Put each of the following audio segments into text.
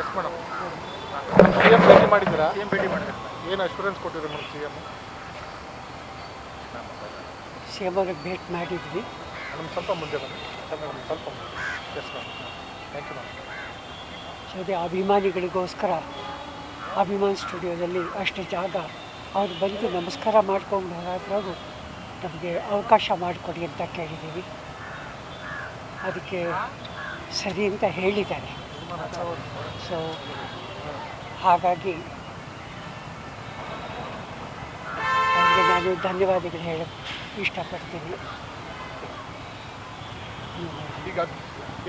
Yes madam. CM ಭೇಟಿ ಮಾಡಿದ್ದೀರಾ? CM ಭೇಟಿ ಮಾಡಿದ್ದಾರೆ. ಏನು ಅಶ್ಯೂರೆನ್ಸ್ ಕೊಟ್ಟಿದ್ರು ಮೇಡಮ್ ಸಿಎಂ ಅವ್ರಿಗೆ ಭೇಟಿ ಮಾಡಿದ್ವಿ. ನಮ್ಗೆ ಸ್ವಲ್ಪ ಮುಂದೆ ಬನ್ನಿ ಮೇಡಮ್, ಸ್ವಲ್ಪ ಮುಂದೆ. Yes madam, thank you madam. So ಅದೇ ಅಭಿಮಾನಿಗಳಿಗೋಸ್ಕರ ಅಭಿಮಾನ್ ಸ್ಟುಡಿಯೋದಲ್ಲಿ ಅಷ್ಟು ಜಾಗ ಅವ್ರು ಬಂದು ನಮಸ್ಕಾರ ಮಾಡ್ಕೊಂಡು ಹೋಗೋದ್ರಾಗೂ ನಮಗೆ ಅವಕಾಶ ಮಾಡಿಕೊಡಿ ಅಂತ ಕೇಳಿದ್ದೀವಿ. ಅದಕ್ಕೆ ಸರಿ ಅಂತ ಹೇಳಿದ್ದಾರೆ. ಸೊ ಹಾಗಾಗಿ ಅವ್ರಿಗೆ ನಾನು ಧನ್ಯವಾದಗಳು ಹೇಳಕ್ಕೆ ಇಷ್ಟಪಡ್ತೀನಿ. ಈಗ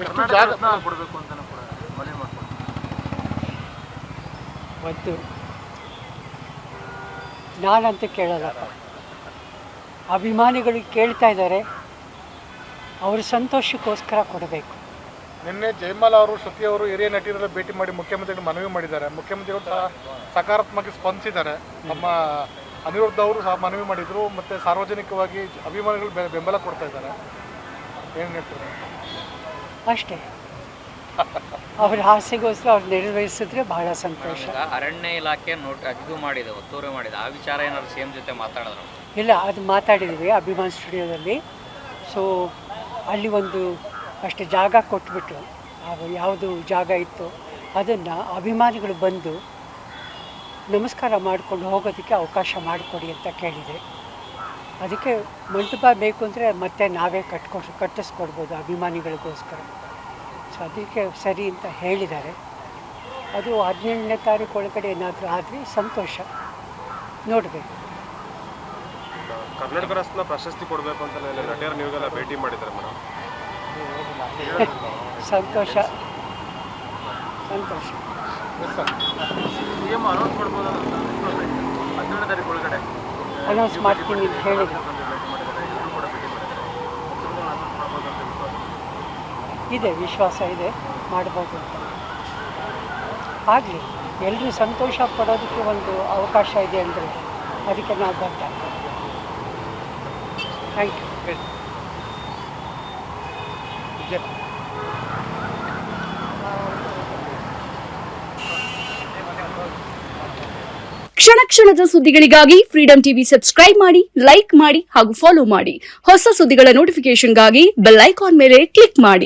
ಎಷ್ಟು ಜಾಗ ಕೊಡಬೇಕು ಅಂತ ಮನೆ ಮಾಡ್ಕೊಂಡು ಒಂದು ನಾನಂತ ಕೇಳಲ್ಲಪ್ಪ, ಅಭಿಮಾನಿಗಳಿಗೆ ಕೇಳ್ತಾ ಇದ್ದಾರೆ, ಅವ್ರ ಸಂತೋಷಕ್ಕೋಸ್ಕರ ಕೊಡಬೇಕು. ನಿನ್ನೆ ಜಯಮಾಲಾ ಅವರು, ಶ್ರುತಿ ಅವರು ಹಿರಿಯ ನಟಿಯರ ಭೇಟಿ ಮಾಡಿ ಮುಖ್ಯಮಂತ್ರಿಗಳು ಮನವಿ ಮಾಡಿದ್ದಾರೆ. ಮುಖ್ಯಮಂತ್ರಿಗಳು ಸಹ ಸಕಾರಾತ್ಮಕ ಸ್ಪಂದಿಸಿದ್ದಾರೆ. ನಮ್ಮ ಅನಿರುದ್ಧ ಅವರು ಸಹ ಮನವಿ ಮಾಡಿದರು. ಮತ್ತು ಸಾರ್ವಜನಿಕವಾಗಿ ಅಭಿಮಾನಿಗಳು ಬೆಂಬಲ ಕೊಡ್ತಾ ಇದ್ದಾರೆ. ಏನು ಹೇಳ್ತಾರೆ? ಅಷ್ಟೇ, ಅವ್ರ ಆಸೆಗೋಸ್ಕರ ಅವ್ರು ನೆರವೇರಿಸಿದ್ರೆ ಬಹಳ ಸಂತೋಷ. ಅರಣ್ಯ ಇಲಾಖೆ ಇದು ಮಾಡಿದೆ, ಒತ್ತುವರಿ ಮಾಡಿದೆ. ಆ ವಿಚಾರ ಏನಾದ್ರು ಸಿಎಂ ಜೊತೆ ಮಾತಾಡಿದ್ರು? ಇಲ್ಲ, ಅದು ಮಾತಾಡಿದ್ದೀವಿ ಅಭಿಮಾನ್ ಸ್ಟುಡಿಯೋದಲ್ಲಿ. ಸೊ ಅಲ್ಲಿ ಒಂದು ಅಷ್ಟು ಜಾಗ ಕೊಟ್ಬಿಟ್ಟು, ಯಾವುದು ಜಾಗ ಇತ್ತು ಅದನ್ನು ಅಭಿಮಾನಿಗಳು ಬಂದು ನಮಸ್ಕಾರ ಮಾಡಿಕೊಂಡು ಹೋಗೋದಕ್ಕೆ ಅವಕಾಶ ಮಾಡಿಕೊಡಿ ಅಂತ ಕೇಳಿದೆ. ಅದಕ್ಕೆ ಮಂಟಪ ಬೇಕು ಅಂದರೆ ಮತ್ತೆ ನಾವೇ ಕಟ್ಟಿಸ್ಕೊಡ್ಬೋದು ಅಭಿಮಾನಿಗಳಿಗೋಸ್ಕರ. ಸೊ ಅದಕ್ಕೆ ಸರಿ ಅಂತ ಹೇಳಿದ್ದಾರೆ. ಅದು 17ನೇ ತಾರೀಕು ಒಳಗಡೆ ಏನಾದರೂ ಆದರೆ ಸಂತೋಷ. ನೋಡಬೇಕು. ಕರ್ನಾಟಕ ರಾಷ್ಟ್ರ ಪ್ರಶಸ್ತಿ ಕೊಡಬೇಕು ಅಂತ ನಟಿಯರು ನೀವೆಲ್ಲ ಭೇಟಿ ಮಾಡಿದ್ದಾರೆ ಮೇಡಮ್. ಸಂತೋಷ ಸಂತೋಷ. ಸಿಎಂ ಅನೌನ್ಸ್ ಮಾಡ್ಬೋದು 17ನೇ ತಾರೀಕು ಒಳಗಡೆ ಅನೌನ್ಸ್ ಮಾಡ್ತೀನಿ ಅಂತ ಹೇಳಿದ್ರು. ಇದೆ, ವಿಶ್ವಾಸ ಇದೆ, ಮಾಡ್ಬೋದು ಅಂತ. ಆಗಲಿ, ಎಲ್ಲರೂ ಸಂತೋಷ ಪಡೋದಕ್ಕೆ ಒಂದು ಅವಕಾಶ ಇದೆ ಅಂದರೆ ಅದಕ್ಕೆ ನಾವು ಬದ್ಧ. Thank you. ಕ್ಷಣ ಕ್ಷಣದ ಸುದ್ದಿಗಳಿಗಾಗಿ ಫ್ರೀಡಂ ಟಿವಿ ಸಬ್ಸ್ಕ್ರೈಬ್ ಮಾಡಿ, ಲೈಕ್ ಮಾಡಿ ಹಾಗೂ ಫಾಲೋ ಮಾಡಿ. ಹೊಸ ಸುದ್ದಿಗಳ ನೋಟಿಫಿಕೇಶನ್ಗಾಗಿ ಬೆಲ್ ಐಕಾನ್ ಮೇಲೆ ಕ್ಲಿಕ್ ಮಾಡಿ.